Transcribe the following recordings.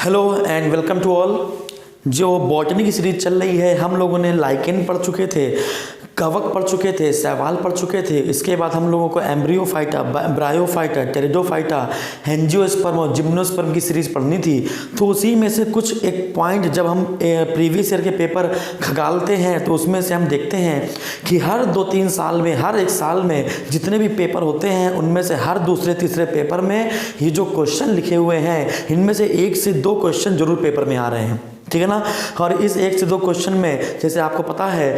Hello and welcome to all. जो botany की series चल रही है, हम लोगों ने लाइकेन पढ़ चुके थे, कवक पढ़ चुके थे, शैवाल पढ़ चुके थे। इसके बाद हम लोगों को एम्ब्रियोफाइटा, ब्रायोफाइटा, टेरिडोफाइटा, हेंजियोस्पर्म और जिम्नोस्पर्म की सीरीज पढ़नी थी। तो उसी में से कुछ एक पॉइंट जब हम प्रीवियस ईयर के पेपर खगालते हैं तो उसमें से हम देखते हैं कि हर 2-3 साल में, हर एक साल में जितने भी पेपर होते हैं उनमें से हर दूसरे तीसरे पेपर में ये जो क्वेश्चन लिखे हुए हैं इनमें से 1 से 2 क्वेश्चन जरूर पेपर में आ रहे हैं, ठीक है ना। और इस 1 से 2 क्वेश्चन में जैसे आपको पता है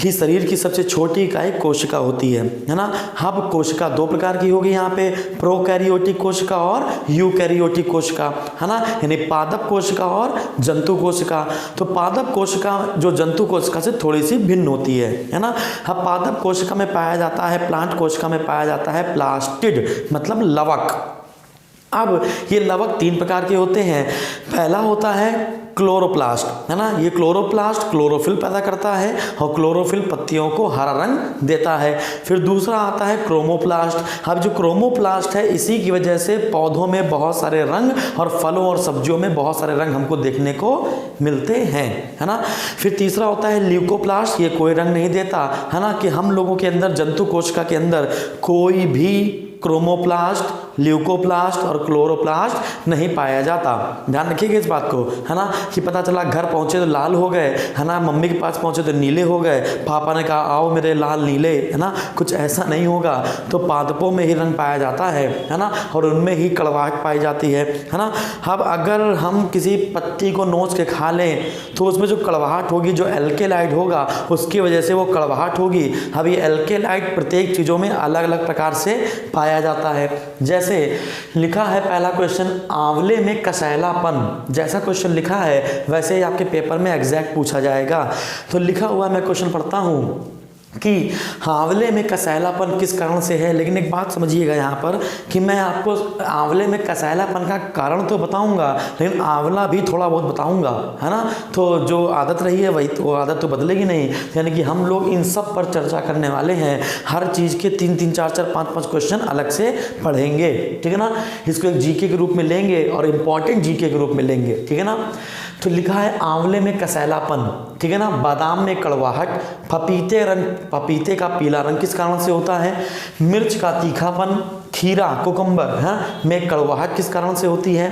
कि शरीर की सबसे छोटी इकाई कोशिका होती है ना। अब कोशिका 2 प्रकार की होगी यहाँ पे, प्रोकैरियोटिक कोशिका और यूकैरियोटिक कोशिका, है ना, यानी पादप कोशिका और जंतु कोशिका। तो पादप कोशिका जो जंतु कोशिका से थोड़ी सी भिन्न होती है ना। अब पादप कोशिका में पाया जाता है, प्लांट कोशिका में पाया जाता है प्लास्टिड, मतलब लवक। अब ये लवक 3 प्रकार के होते हैं। पहला होता है क्लोरोप्लास्ट, है ना। ये क्लोरोप्लास्ट क्लोरोफिल पैदा करता है और क्लोरोफिल पत्तियों को हरा रंग देता है। फिर दूसरा आता है क्रोमोप्लास्ट। अब जो क्रोमोप्लास्ट है इसी की वजह से पौधों में बहुत सारे रंग और फलों और सब्जियों में बहुत सारे रंग हमको देखने को मिलते हैं, है ना। फिर तीसरा होता है ल्यूकोप्लास्ट। ये कोई रंग नहीं देता, है ना, कि हम लोगों के अंदर जंतु कोशिका के अंदर कोई भी क्रोमोप्लास्ट, ल्यूकोप्लास्ट और क्लोरोप्लास्ट नहीं पाया जाता। ध्यान रखिएगा इस बात को, है ना, कि पता चला घर पहुंचे तो लाल हो गए, है ना, मम्मी के पास पहुंचे तो नीले हो गए, पापा ने कहा आओ मेरे लाल नीले, है ना, कुछ ऐसा नहीं होगा। तो पादपों में ही रंग पाया जाता है ना, और उनमें ही कड़वाहट पाई जाती है ना। अब अगर हम किसी पत्ती को नोच के खा लें तो उसमें जो कड़वाहट होगी, जो एल्केलाइड होगा, उसकी वजह से वो कड़वाहट होगी। अब ये एल्केलाइड प्रत्येक चीज़ों में अलग अलग प्रकार से पाया जाता है। जैसे लिखा है पहला क्वेश्चन, आंवले में कसैलापन। जैसा क्वेश्चन लिखा है वैसे ही आपके पेपर में एग्जैक्ट पूछा जाएगा। तो लिखा हुआ मैं क्वेश्चन पढ़ता हूँ कि आंवले में कसैलापन किस कारण से है। लेकिन एक बात समझिएगा यहाँ पर कि मैं आपको आंवले में कसैलापन का कारण तो बताऊंगा, लेकिन आंवला भी थोड़ा बहुत बताऊंगा, है ना। तो जो आदत रही है वही तो आदत तो बदलेगी नहीं। यानी कि हम लोग इन सब पर चर्चा करने वाले हैं। हर चीज़ के 3-3, 4-4, 5-5 क्वेश्चन अलग से पढ़ेंगे, ठीक है ना। इसको एक जीके के रूप में लेंगे और इम्पॉर्टेंट जीके के रूप में लेंगे, ठीक है ना। तो लिखा है आंवले में कसैलापन, ठीक है ना, बादाम में कड़वाहट, पपीते का पीला रंग किस कारण से होता है, मिर्च का तीखापन, खीरा कुकुम्बर में कड़वाहट किस कारण से होती है,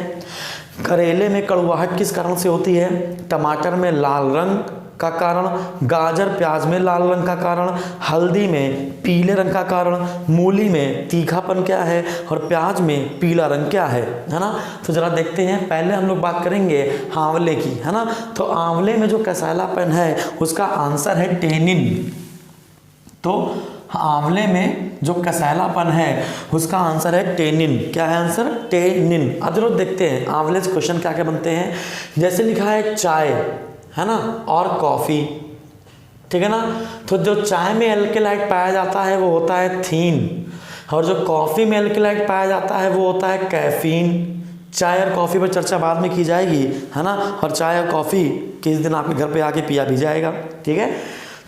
करेले में कड़वाहट किस कारण से होती है, टमाटर में लाल रंग का कारण, गाजर प्याज में लाल रंग का कारण, हल्दी में पीले रंग का कारण, मूली में तीखापन क्या है और प्याज में पीला रंग क्या है ना। तो जरा देखते हैं। पहले हम लोग बात करेंगे आंवले की, है ना। तो आंवले में जो कसैलापन है उसका आंसर है टेनिन। तो आंवले में जो कसैलापन है उसका आंसर है टेनिन। क्या है आंसर? टेनिन। अब जरूर देखते हैं आंवले से क्वेश्चन क्या क्या बनते हैं। जैसे लिखा है चाय, है ना, और कॉफ़ी, ठीक है ना। तो जो चाय में एल्केलाइड पाया जाता है वो होता है थीन, और जो कॉफ़ी में एल्केलाइड पाया जाता है वो होता है कैफीन। चाय और कॉफ़ी पर चर्चा बाद में की जाएगी, है ना, और चाय और कॉफ़ी किस दिन आपके घर पे आके पिया भी जाएगा, ठीक है।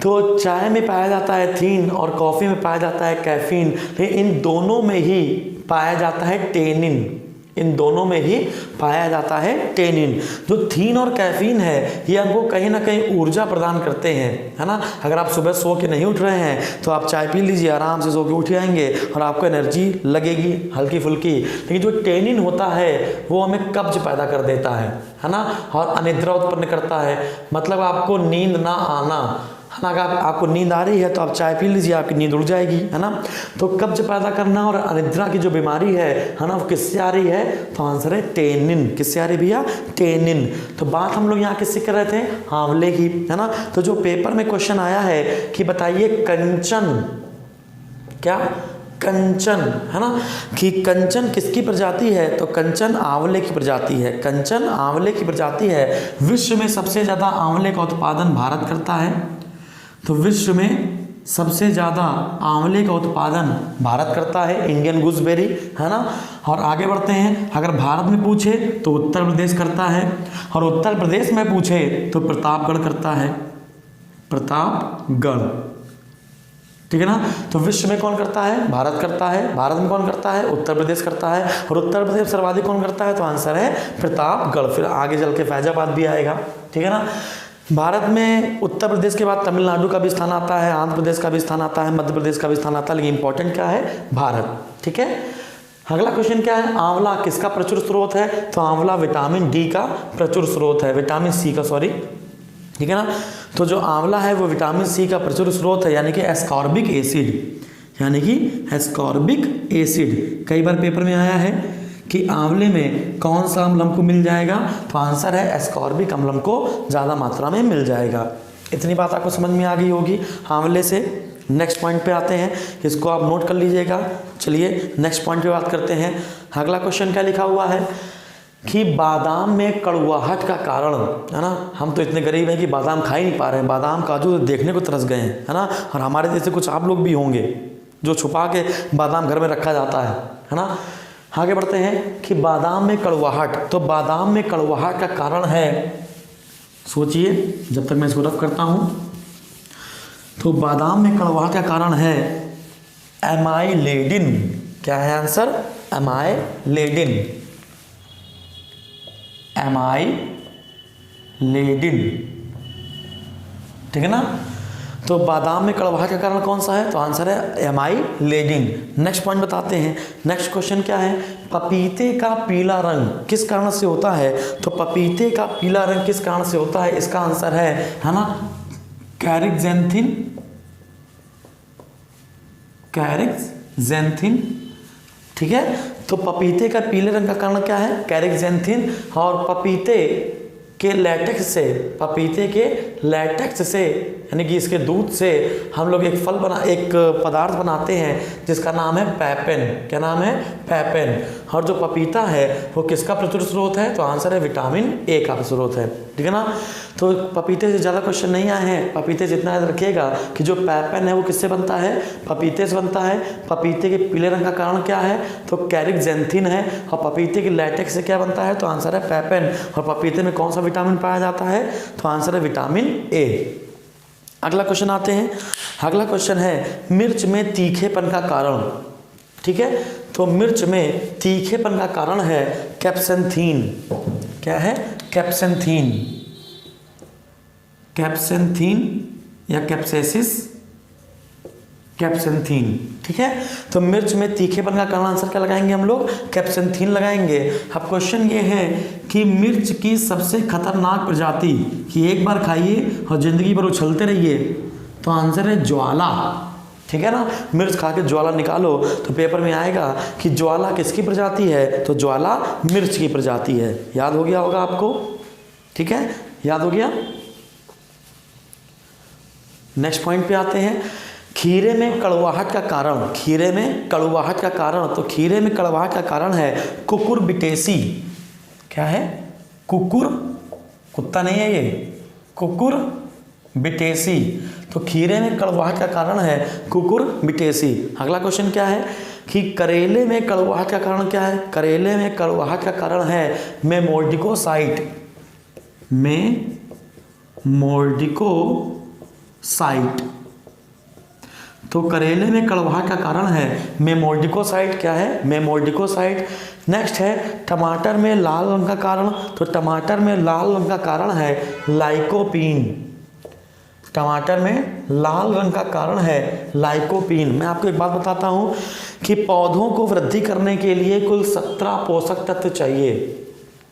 तो चाय में पाया जाता है थीन और कॉफ़ी में पाया जाता है कैफीन, लेकिन इन दोनों में ही पाया जाता है टेनिन। इन दोनों में ही पाया जाता है टेनिन। जो थीन और कैफीन है ये हमको कहीं ना कहीं ऊर्जा प्रदान करते हैं, है ना। अगर आप सुबह सो के नहीं उठ रहे हैं तो आप चाय पी लीजिए, आराम से सो के उठ जाएंगे और आपको एनर्जी लगेगी हल्की फुल्की। लेकिन जो टेनिन होता है वो हमें कब्ज पैदा कर देता है ना, और अनिद्रा उत्पन्न करता है। मतलब आपको नींद ना आना, है ना। अगर आपको नींद आ रही है तो आप चाय पी लीजिए, आपकी नींद उड़ जाएगी, है ना। तो कब्ज पैदा करना और अनिद्रा की जो बीमारी है ना, वो किससे आ रही है? तो आंसर है टेनिन। किससे आ रही भैया? टेनिन। तो बात हम लोग यहाँ किससे कर रहे थे? आंवले की, है ना। तो जो पेपर में क्वेश्चन आया है कि बताइए कंचन, क्या कंचन, है ना, कि कंचन किसकी प्रजाति है? तो कंचन आंवले की प्रजाति है। कंचन आंवले की प्रजाति है। विश्व में सबसे ज़्यादा आंवले का उत्पादन भारत करता है। तो विश्व में सबसे ज़्यादा आंवले का उत्पादन भारत करता है, इंडियन गूसबेरी, है ना। और आगे बढ़ते हैं। अगर भारत में पूछे तो उत्तर प्रदेश करता है, और उत्तर प्रदेश में पूछे तो प्रतापगढ़ करता है। प्रतापगढ़, ठीक है ना। तो विश्व में कौन करता है? भारत करता है। भारत में कौन करता है? उत्तर प्रदेश करता है। और उत्तर प्रदेश सर्वाधिक कौन करता है? तो आंसर है प्रतापगढ़। फिर आगे चल के फैजाबाद भी आएगा, ठीक है ना। भारत में उत्तर प्रदेश के बाद तमिलनाडु का भी स्थान आता है, आंध्र प्रदेश का भी स्थान आता है, मध्य प्रदेश का भी स्थान आता है, लेकिन इंपॉर्टेंट क्या है? भारत, ठीक है। अगला क्वेश्चन क्या है? आंवला किसका प्रचुर स्रोत है? तो आंवला विटामिन डी का प्रचुर स्रोत है, विटामिन सी का, सॉरी, ठीक है ना। तो जो आंवला है वो विटामिन सी का प्रचुर स्रोत है, यानी कि एस्कॉर्बिक एसिड, यानी कि एस्कॉर्बिक एसिड। कई बार पेपर में आया है कि आंवले में कौन सा अम्ल हमको मिल जाएगा? तो आंसर है एस्कॉर्बिक अम्ल हमको ज़्यादा मात्रा में मिल जाएगा। इतनी बात आपको समझ में आ गई होगी आंवले से। नेक्स्ट पॉइंट पे आते हैं, इसको आप नोट कर लीजिएगा। चलिए नेक्स्ट पॉइंट पे बात करते हैं। अगला क्वेश्चन क्या लिखा हुआ है कि बादाम में कड़वाहट का कारण, है ना। हम तो इतने गरीब हैं कि बादाम खा ही नहीं पा रहे हैं, बादाम काजू देखने को तरस गए हैं, है ना। और हमारे जैसे कुछ आप लोग भी होंगे जो छुपा के बादाम घर में रखा जाता है ना। आगे बढ़ते हैं कि बादाम में कड़वाहट, तो बादाम में कड़वाहट का कारण है, सोचिए जब तक मैं इसको रफ करता हूँ। तो बादाम में कड़वाहट का कारण है एमाइलेडिन। क्या है आंसर? एमाइलेडिन, एमाइलेडिन, ठीक है ना। तो बादाम में कड़वाहट का कारण कौन सा है? तो आंसर है एमाइलेडिन। नेक्स्ट पॉइंट बताते हैं। नेक्स्ट क्वेश्चन क्या है? पपीते का पीला रंग किस कारण से होता है? तो पपीते का पीला रंग किस कारण से होता है? इसका आंसर है ना, कैरिक्सेंथिन, कैरिक्सेंथिन, ठीक है। तो पपीते का पीले रंग का कारण क्या है? कैरिक्सेंथिन। और पपीते के लैटेक्स से, पपीते के लैटेक्स से, यानी कि इसके दूध से हम लोग एक पदार्थ बनाते हैं जिसका नाम है पैपेन। क्या नाम है? पैपेन। और जो पपीता है वो किसका प्रचुर स्रोत है? तो आंसर है विटामिन ए का स्रोत है, ठीक है ना। तो पपीते से ज़्यादा क्वेश्चन नहीं आए हैं। पपीते से इतना याद रखिएगा कि जो पैपेन है वो किससे बनता है? पपीते से बनता है। पपीते के पीले रंग का कारण क्या है? तो कैरिक्सेंथिन है। और पपीते के लैटेक्स से क्या बनता है? तो आंसर है पैपेन। और पपीते में कौन सा विटामिन पाया जाता है? तो आंसर है विटामिन ए। अगला क्वेश्चन आते हैं। अगला क्वेश्चन है मिर्च में तीखेपन का कारण, ठीक है। तो मिर्च में तीखेपन का कारण है कैप्सेंथीन। क्या है? कैप्सेंथीन, कैप्सेंथीन या कैप्सेसिस, कैप्सेंथीन, ठीक है। तो मिर्च में तीखेपन का कारण आंसर क्या लगाएंगे हम लोग? कैप्सेंथीन लगाएंगे। अब क्वेश्चन ये है कि मिर्च की सबसे खतरनाक प्रजाति कि एक बार खाइए और जिंदगी भर उछलते रहिए, तो आंसर है ज्वाला, ठीक है ना। मिर्च खा के ज्वाला निकालो तो पेपर में आएगा कि ज्वाला किसकी प्रजाति है? तो ज्वाला मिर्च की प्रजाति है। याद हो गया होगा आपको, ठीक है, याद हो गया। नेक्स्ट पॉइंट पे आते हैं। खीरे में कड़वाहट का कारण, खीरे में कड़वाहट का कारण, तो खीरे में कड़वाहट का कारण है कुकुरबिटेसी। क्या है? कुकुर, कुत्ता नहीं है ये, कुकुरबिटेसी। तो खीरे में कड़वाहट का कारण है कुकुरबिटेसी। अगला क्वेश्चन क्या है कि करेले में कड़वाहट का कारण क्या है? करेले में कड़वाहट का कारण है मेमोर्डिकोसाइट, मेमोर्डिकोसाइट। तो करेले में कड़वाहट का कारण है मेमोर्डिकोसाइट। क्या है? मेमोर्डिकोसाइट। नेक्स्ट है टमाटर में लाल रंग का कारण, तो टमाटर में लाल रंग का कारण है लाइकोपीन। टमाटर में लाल रंग का कारण है लाइकोपीन। मैं आपको एक बात बताता हूँ कि पौधों को वृद्धि करने के लिए कुल 17 पोषक तत्व चाहिए,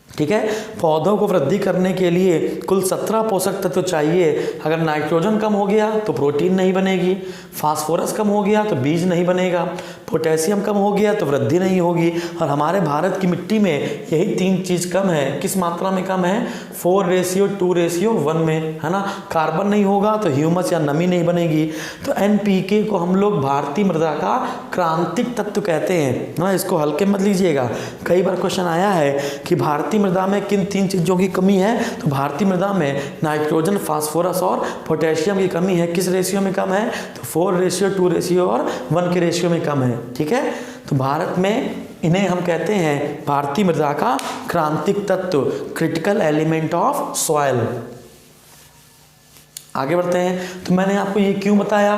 ठीक है। पौधों को वृद्धि करने के लिए कुल 17 पोषक तत्व चाहिए। अगर नाइट्रोजन कम हो गया तो प्रोटीन नहीं बनेगी, फास्फोरस कम हो गया तो बीज नहीं बनेगा, पोटेशियम कम हो गया तो वृद्धि नहीं होगी। और हमारे भारत की मिट्टी में यही 3 चीज़ कम है। किस मात्रा में कम है? 4:2:1 में, है ना। कार्बन नहीं होगा तो ह्यूमस या नमी नहीं बनेगी। तो NPK को हम लोग भारतीय मृदा का क्रांतिक तत्व कहते हैं ना। इसको हल्के मत लीजिएगा। कई बार क्वेश्चन आया है कि भारतीय मृदा में किन 3 चीज़ों की कमी है? तो भारतीय मृदा में नाइट्रोजन, फास्फोरस और पोटेशियम की कमी है। किस रेशियो में कम है? तो 4:2:1 के रेशियो में कम है, ठीक है। तो भारत में इन्हें हम कहते हैं भारतीय मृदा का क्रांतिक तत्व, क्रिटिकल एलिमेंट ऑफ सॉइल। आगे बढ़ते हैं। तो मैंने आपको ये क्यों बताया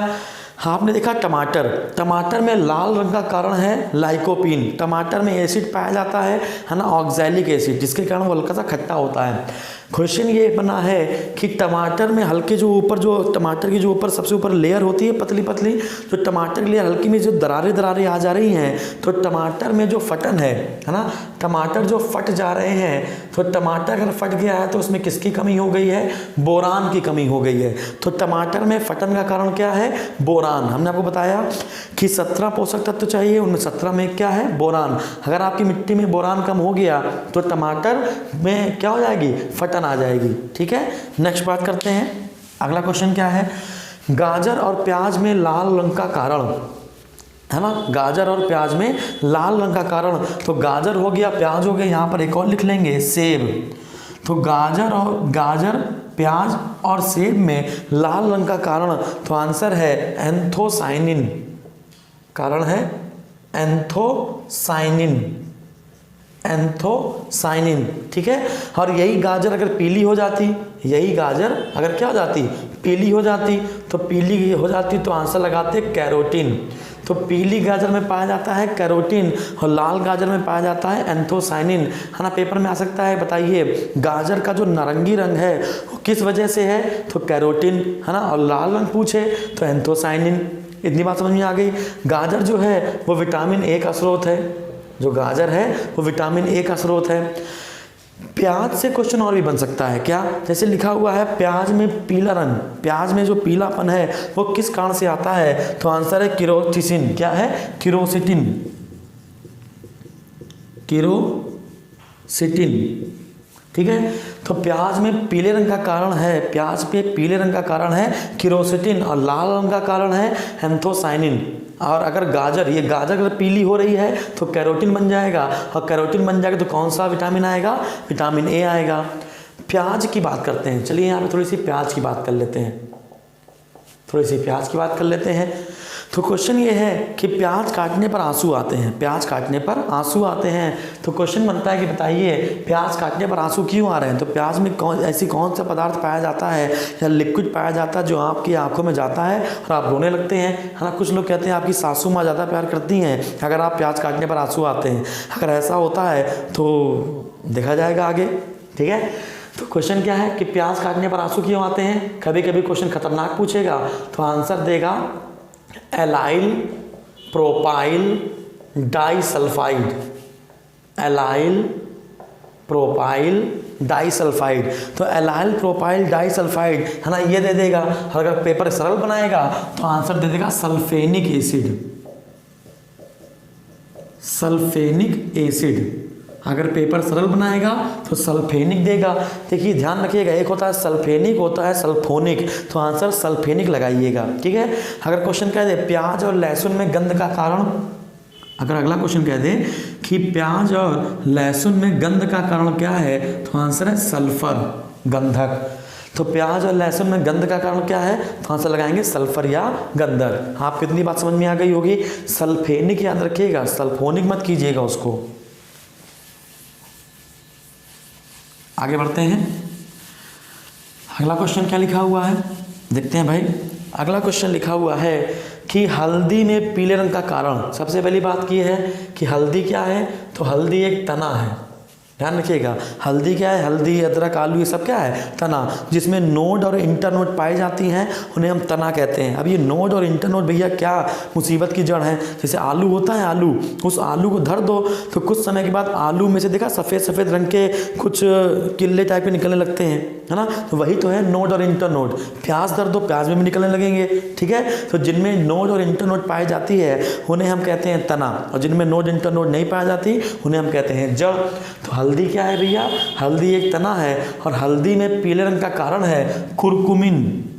आपने देखा टमाटर, टमाटर में लाल रंग का कारण है लाइकोपीन। टमाटर में एसिड पाया जाता है ना, ऑक्सैलिक एसिड, जिसके कारण वो हल्का सा खट्टा होता है। क्वेश्चन ये बना है कि टमाटर में हल्के जो ऊपर जो टमाटर की जो ऊपर सबसे ऊपर लेयर होती है पतली पतली, जो टमाटर की लेयर हल्की में जो दरारें आ जा रही हैं, तो टमाटर में जो फटन है ना, टमाटर जो फट जा रहे हैं, तो टमाटर अगर फट गया है तो उसमें किसकी कमी हो गई है? बोरान की कमी हो गई है। तो टमाटर में फटन का कारण क्या है? बोरान। हमने आपको बताया कि 17 पोषक तत्व चाहिए, उनमें 17 में क्या है? बोरान। अगर आपकी मिट्टी में बोरान कम हो गया तो टमाटर में क्या हो जाएगी? फटन आ जाएगी। ठीक है, नेक्स्ट बात करते हैं। अगला क्वेश्चन क्या है? गाजर और प्याज में लाल रंग का कारण, है ना, गाजर और प्याज में लाल रंग का कारण। तो गाजर हो गया, प्याज हो गया, यहाँ पर एक और लिख लेंगे सेब। तो गाजर प्याज और सेब में लाल रंग का कारण, तो आंसर है एंथोसाइनिन। कारण है एंथोसाइनिन। ठीक है, और यही गाजर अगर पीली हो जाती, यही गाजर अगर क्या हो जाती? पीली हो जाती। तो पीली हो जाती तो आंसर लगाते कैरोटीन। तो पीली गाजर में पाया जाता है कैरोटीन और लाल गाजर में पाया जाता है एंथोसाइनिन, है ना। पेपर में आ सकता है, बताइए गाजर का जो नारंगी रंग है वो किस वजह से है? तो कैरोटीन, है ना, और लाल रंग पूछे तो एंथोसाइनिन। इतनी बात समझ में आ गई। गाजर जो है वो विटामिन ए का स्रोत है, जो गाजर है वो विटामिन ए का स्रोत है। प्याज से क्वेश्चन और भी बन सकता है क्या? जैसे लिखा हुआ है प्याज में पीला रंग, प्याज में जो पीलापन है वो किस कारण से आता है? तो आंसर है किरोसिटिन। क्या है? किरोसिटिन। ठीक है, तो प्याज में पीले रंग का कारण है, प्याज पे पीले रंग का कारण है किरोसिटिन और लाल रंग का कारण है एंथोसाइनिन। और अगर गाजर, ये गाजर अगर पीली हो रही है तो कैरोटीन बन जाएगा, और कैरोटीन बन जाएगा तो कौन सा विटामिन आएगा? विटामिन ए आएगा। प्याज की बात करते हैं, चलिए यहाँ पे थोड़ी सी प्याज की बात कर लेते हैं। तो क्वेश्चन ये है कि प्याज काटने पर आंसू आते हैं, प्याज काटने पर आंसू आते हैं। तो क्वेश्चन बनता है कि बताइए प्याज काटने पर आंसू क्यों आ रहे हैं? तो प्याज में ऐसी कौन सा पदार्थ पाया जाता है या लिक्विड पाया जाता है जो आपकी आंखों में जाता है और आप रोने लगते हैं, है ना। कुछ लोग कहते हैं आपकी सासू माँ ज़्यादा प्यार करती हैं अगर आप प्याज काटने पर आंसू आते हैं। अगर ऐसा होता है तो देखा जाएगा आगे। ठीक है, तो क्वेश्चन क्या है कि प्याज काटने पर आंसू क्यों आते हैं? कभी कभी क्वेश्चन खतरनाक पूछेगा तो आंसर देगा allyl propyl disulphide. Allyl propyl disulphide, तो एलाइल प्रोपाइल डाइसल्फाइड, है ना, ये दे देगा। और अगर पेपर सरल बनाएगा तो आंसर दे देगा सल्फेनिक एसिड। अगर पेपर सरल बनाएगा तो सल्फेनिक देगा। देखिए ध्यान रखिएगा, एक होता है सल्फेनिक, होता है सल्फोनिक, तो आंसर सल्फेनिक लगाइएगा। ठीक है, अगर क्वेश्चन कह दे प्याज और लहसुन में गंध का कारण, अगर अगला क्वेश्चन कह दे कि प्याज और लहसुन में गंध का कारण क्या है, तो आंसर है सल्फर, गंधक। तो प्याज और लहसुन में गंध का कारण क्या है? तो आंसर लगाएंगे सल्फर या गंधक। आपको इतनी बात समझ में आ गई होगी। सल्फेनिक याद रखिएगा, सल्फोनिक मत कीजिएगा उसको। आगे बढ़ते हैं। अगला क्वेश्चन क्या लिखा हुआ है देखते हैं भाई। अगला क्वेश्चन लिखा हुआ है कि हल्दी में पीले रंग का कारण। सबसे पहली बात की है कि हल्दी क्या है? तो हल्दी एक तना है। ध्यान रखिएगा, हल्दी क्या है? हल्दी, अदरक, आलू, ये सब क्या है? तना। जिसमें नोड और इंटरनोड पाई जाती हैं उन्हें हम तना कहते हैं। अब ये नोड और इंटरनोड भैया क्या मुसीबत की जड़ है। जैसे आलू होता है, आलू, उस आलू को धर दो तो कुछ समय के बाद आलू में से देखा सफ़ेद सफ़ेद रंग के कुछ किले टाइप के निकलने लगते हैं, है ना। तो वही तो है नोड और इंटरनोड। प्याज धर दो, प्याज में भी निकलने लगेंगे। ठीक है, तो जिनमें नोड और इंटरनोड पाई जाती है उन्हें हम कहते हैं तना, और जिनमें नोड इंटरनोड नहीं पाई जाती उन्हें हम कहते हैं जड़। तो हल्दी क्या है भैया? हल्दी एक तना है और हल्दी में पीले रंग का कारण है कुरकुमिन।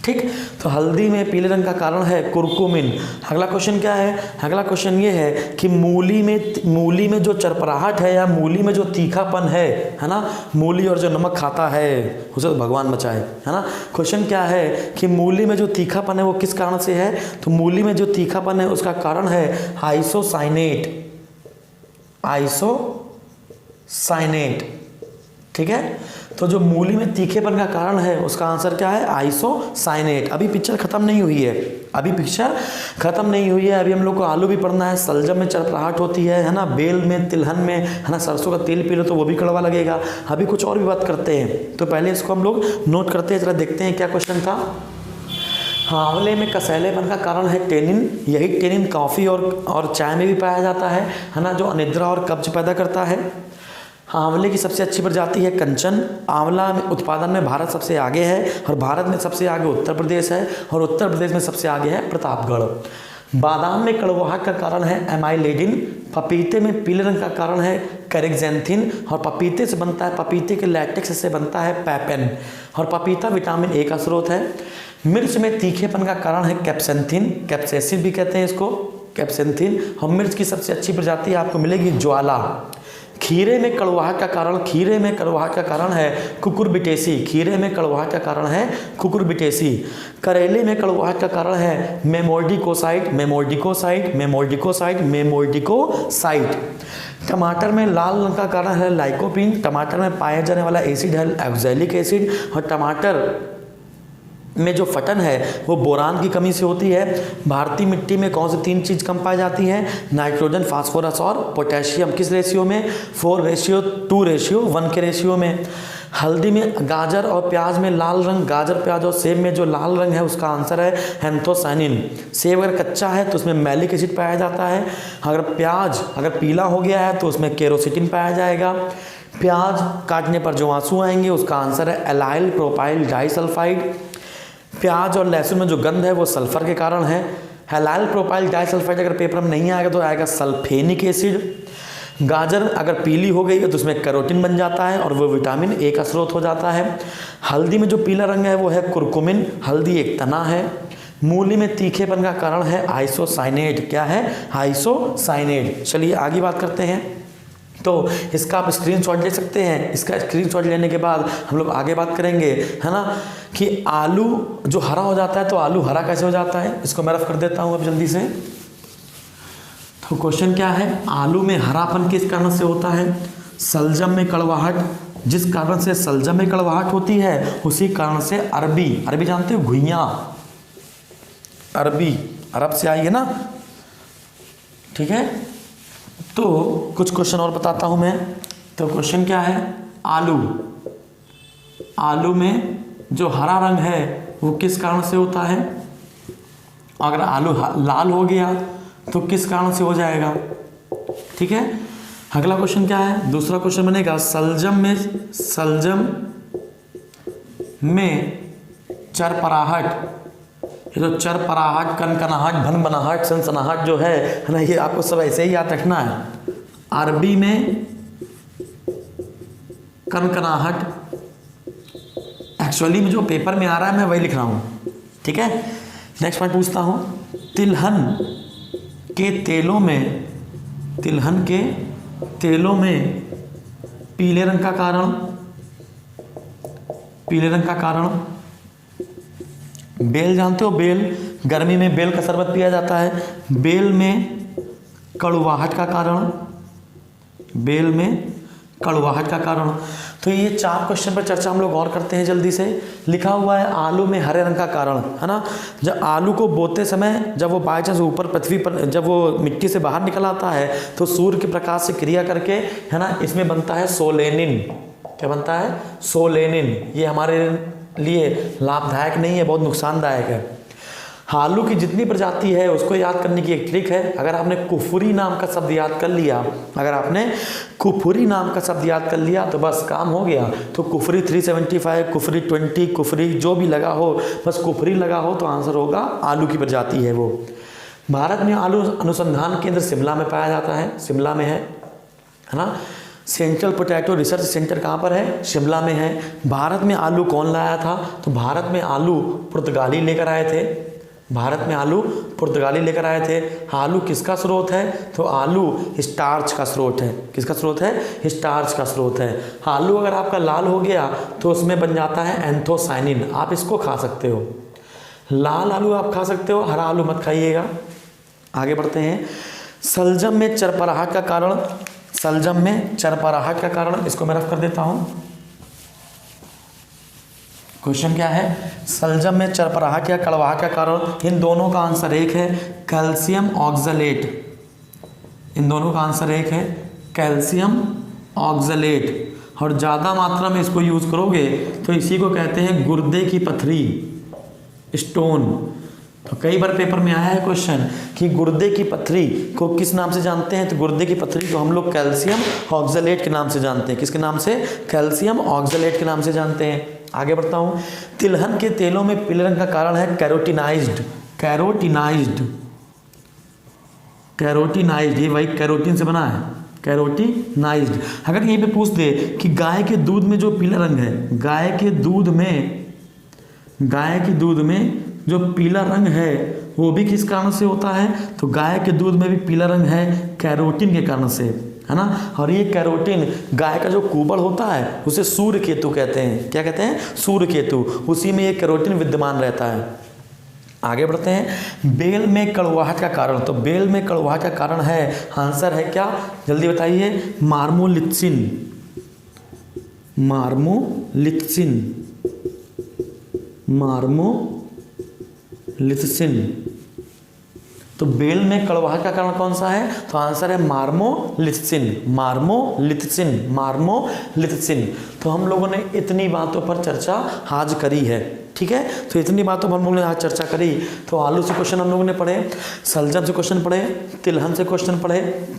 ठीक, तो हल्दी में पीले रंग का कारण है कुरकुमिन। अगला क्वेश्चन क्या है? अगला क्वेश्चन ये है कि मूली में जो चरपराहट है या मूली में जो तीखापन है ना, मूली और जो नमक खाता है उसे तो भगवान बचाए, है ना। क्वेश्चन क्या है कि मूली में जो तीखापन है वो किस कारण से है? तो मूली में जो तीखापन है उसका कारण है आइसोसाइनेट। ठीक है, तो जो मूली में तीखेपन का कारण है उसका आंसर क्या है? आइसोसाइनेट। अभी पिक्चर खत्म नहीं हुई है, अभी पिक्चर खत्म नहीं हुई है। अभी हम लोग को आलू भी पढ़ना है, सलजम में चरपराहट होती है ना, बेल में, तिलहन में, है ना, सरसों का तेल पी लो तो वो भी कड़वा लगेगा। अभी कुछ और भी बात करते हैं, तो पहले इसको हम लोग नोट करते हैं, जरा देखते हैं क्या क्वेश्चन था। आंवले में कसैलेपन का कारण है टेनिन। यही टेनिन कॉफ़ी और चाय में भी पाया जाता है ना, जो अनिद्रा और कब्ज पैदा करता है। आंवले की सबसे अच्छी प्रजाति है कंचन। आंवला में उत्पादन में भारत सबसे आगे है, और भारत में सबसे आगे उत्तर प्रदेश है, और उत्तर प्रदेश में सबसे आगे है प्रतापगढ़। बादाम में कड़वाहट का कारण है एमाइलेडिन। पपीते में पीले रंग का कारण है कैरेक्सेंथिन, और पपीते से बनता है, पपीते के लैटेक्स से बनता है पैपेन, और पपीता विटामिन ए का स्रोत है। मिर्च में तीखेपन का कारण है कैप्सेंथिन, कैप्सेसिन भी कहते हैं इसको, कैप्सेंथिन। और मिर्च की सबसे अच्छी प्रजाति आपको मिलेगी ज्वाला। खीरे में कड़वाहट का कारण है कुकुरबिटेसी। खीरे में कड़वाहट का कारण है कुकुरबिटेसी। करेले में कड़वाहट का कारण है मेमोर्डिकोसाइट। टमाटर में लाल रंग का कारण है लाइकोपीन। टमाटर में पाया जाने वाला एसिड है ऑक्सैलिक एसिड। और टमाटर में जो फटन है वो बोरान की कमी से होती है। भारतीय मिट्टी में कौन सी 3 चीज़ कम पाई जाती है? नाइट्रोजन, फास्फोरस और पोटेशियम। किस रेशियो में? 4:2:1 के रेशियो में। हल्दी में, गाजर और प्याज में लाल रंग, गाजर, प्याज और सेब में जो लाल रंग है उसका आंसर है एंथोसाइनिन। सेब अगर कच्चा है तो उसमें मैलिक एसिड पाया जाता है। अगर प्याज अगर पीला हो गया है तो उसमें केरोसिटिन पाया जाएगा। प्याज काटने पर जो आंसू आएंगे उसका आंसर है एलाइल प्रोपाइल डाइसल्फाइड। प्याज और लहसुन में जो गंध है वो सल्फर के कारण है। एलाइल प्रोपाइल डाइसल्फाइड अगर पेपर में नहीं आएगा तो आएगा सल्फेनिक एसिड। गाजर अगर पीली हो गई है तो उसमें कैरोटीन बन जाता है और वो विटामिन ए का स्रोत हो जाता है। हल्दी में जो पीला रंग है वो है कुरकुमिन, हल्दी एक तना है। मूली में तीखेपन का कारण है आइसोसाइनेट। क्या है? आइसोसाइनेट। चलिए आगे बात करते हैं। तो इसका आप स्क्रीनशॉट ले सकते हैं। इसका स्क्रीनशॉट लेने के बाद हम लोग आगे बात करेंगे, है ना, कि आलू जो हरा हो जाता है तो आलू हरा कैसे हो जाता है। इसको मैं रफ कर देता हूँ अब जल्दी से। तो क्वेश्चन क्या है? आलू में हरापन किस कारण से होता है? सलजम में कड़वाहट। जिस कारण से सलजम में कड़वाहट होती है उसी कारण से अरबी जानते हो, घुइयाँ, अरबी अरब से आई है ना, ठीक है। तो कुछ क्वेश्चन और बताता हूं मैं। तो क्वेश्चन क्या है? आलू में जो हरा रंग है वो किस कारण से होता है? अगर आलू लाल हो गया तो किस कारण से हो जाएगा? ठीक है। अगला क्वेश्चन क्या है? दूसरा क्वेश्चन बनेगा सलजम में चरपराहट। ये जो चरपराहट, कनकनाहट, भनभनाहट, सनसनाहट जो है ना, ये आपको सब ऐसे ही याद रखना है। अरबी में कनकनाहट, एक्चुअली में जो पेपर में आ रहा है मैं वही लिख रहा हूँ, ठीक है। नेक्स्ट पॉइंट पूछता हूँ। तिलहन के तेलों में पीले रंग का कारण बेल जानते हो? बेल, गर्मी में बेल का शरबत पिया जाता है। बेल में कड़वाहट का कारण। तो ये 4 क्वेश्चन पर चर्चा हम लोग और करते हैं जल्दी से। लिखा हुआ है आलू में हरे रंग का कारण, है ना। जब आलू को बोते समय जब वो बाई चांस ऊपर पृथ्वी पर जब वो मिट्टी से बाहर निकल आता है तो सूर्य के प्रकाश से क्रिया करके, है ना, इसमें बनता है सोलेनिन। क्या बनता है? सोलेनिन। ये हमारे लिए लाभदायक नहीं है, बहुत नुकसानदायक है। आलू की जितनी प्रजाति है उसको याद करने की एक ट्रिक है। अगर आपने कुफुरी नाम का शब्द याद कर लिया तो बस काम हो गया। तो कुफरी 375, कुफरी 20, कुफरी जो भी लगा हो, बस कुफरी लगा हो तो आंसर होगा आलू की प्रजाति है वो। भारत में आलू अनुसंधान केंद्र शिमला में पाया जाता है, शिमला में है ना। सेंट्रल पोटैटो रिसर्च सेंटर कहाँ पर है? शिमला में है। भारत में आलू कौन लाया था? तो भारत में आलू पुर्तगाली लेकर आए थे। आलू किसका स्रोत है? तो आलू स्टार्च का स्रोत है। किसका स्रोत है? स्टार्च का स्रोत है। आलू अगर आपका लाल हो गया तो उसमें बन जाता है एंथोसाइनिन। आप इसको खा सकते हो, लाल आलू आप खा सकते हो, हरा आलू मत खाइएगा। आगे बढ़ते हैं। सलजम में चरपराहट का कारण, इसको मैं रफ कर देता हूँ। क्वेश्चन क्या है, सलजम में चरपराहट या कड़वाहट का कारण, इन दोनों का आंसर एक है कैल्शियम ऑक्सलेट, इन दोनों का आंसर एक है कैल्शियम ऑक्सलेट। और ज़्यादा मात्रा में इसको यूज़ करोगे तो इसी को कहते हैं गुर्दे की पथरी, स्टोन। तो कई बार पेपर में आया है क्वेश्चन कि गुर्दे की पथरी को किस नाम से जानते हैं, तो गुर्दे की पथरी को हम लोग कैल्शियम ऑक्सलेट के नाम से जानते हैं। किसके नाम से, कैल्शियम ऑक्सलेट के नाम से जानते हैं। आगे बढ़ता हूँ, तिलहन के तेलों में पीले रंग का कारण है कैरोटिनाइज्ड, कैरोटिनाइज्ड, कैरोटिनाइज्ड, ये वही कैरोटीन से बना है, कैरोटिनाइज्ड। अगर यहीं पे पूछ दे कि गाय के दूध में जो पीला रंग है, गाय के दूध में जो पीला रंग है वो भी किस कारण से होता है, तो गाय के दूध में भी पीला रंग है कैरोटीन के कारण से, है ना। और ये कैरोटीन गाय का जो कुबड़ होता है उसे सूर्य केतु कहते हैं। क्या कहते हैं, सूर्य केतु, उसी में ये कैरोटीन विद्यमान रहता है। आगे बढ़ते हैं, बेल में कड़वाहट का कारण, तो बेल में कड़वाहट का कारण है, आंसर है क्या, जल्दी बताइए, मार्मोलिथसिन, मार्मोलिथसिन, मार्मोलिथसिन। तो बेल में कड़वाहट का कारण कौन सा है, तो आंसर है मार्मोलिथसिन, मार्मोलिथसिन, मार्मोलिथसिन। तो हम लोगों ने इतनी बातों पर चर्चा आज करी है, ठीक है। तो इतनी बातों पर हम लोगों ने आज चर्चा करी। तो आलू से क्वेश्चन हम लोगों ने पढ़े, सलजम से क्वेश्चन पढ़े, तिलहन से क्वेश्चन पढ़े,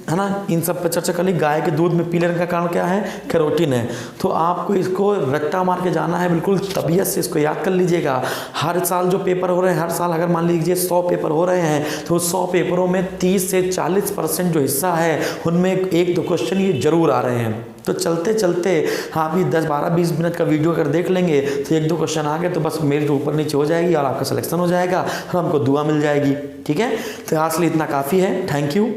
है ना, इन सब पर चर्चा करी। गाय के दूध में पीले रंग का कारण क्या है, कैरोटीन है। तो आपको इसको रट्टा मार के जाना है, बिल्कुल तबीयत से इसको याद कर लीजिएगा। हर साल जो पेपर हो रहे हैं, हर साल अगर मान लीजिए 100 पेपर हो रहे हैं, तो 100 पेपरों में 30 से 40% जो हिस्सा है उनमें 1-2 क्वेश्चन ये जरूर आ रहे हैं। तो चलते चलते आप ये 10, 12, 20 मिनट का वीडियो अगर देख लेंगे तो 1-2 क्वेश्चन आ गए तो बस मेरिट ऊपर नीचे हो जाएगी और आपका सिलेक्शन हो जाएगा और हमको दुआ मिल जाएगी, ठीक है। तो आज के लिए इतना काफ़ी है। Thank you.